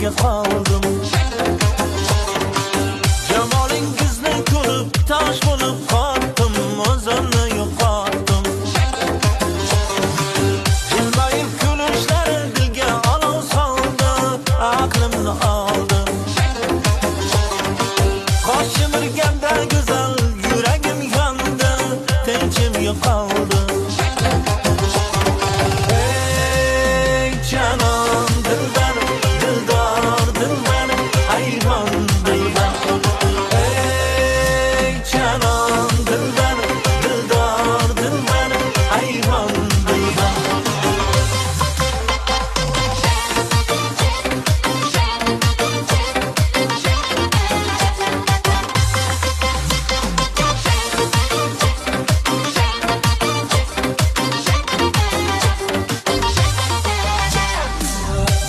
azoblarga qoldim. Jamolingizni ko'rib tosh bo'lib qotdim, o'zimni yo'qotdim. Jilmayib kulishlari dilga olov soldi, aqlimni oldi. Qosh chimirganda go'zal yuragim yondi, tinchim yo'qoldi. Ey canon dilbar, dildor dilbar, hayron dilbar. Ey canon dilbar, dildor dilbar, hayron dilbar.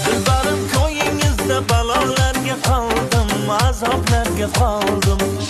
Dilbarim ko'yingizda balolarga qoldim, azoblarga qoldim.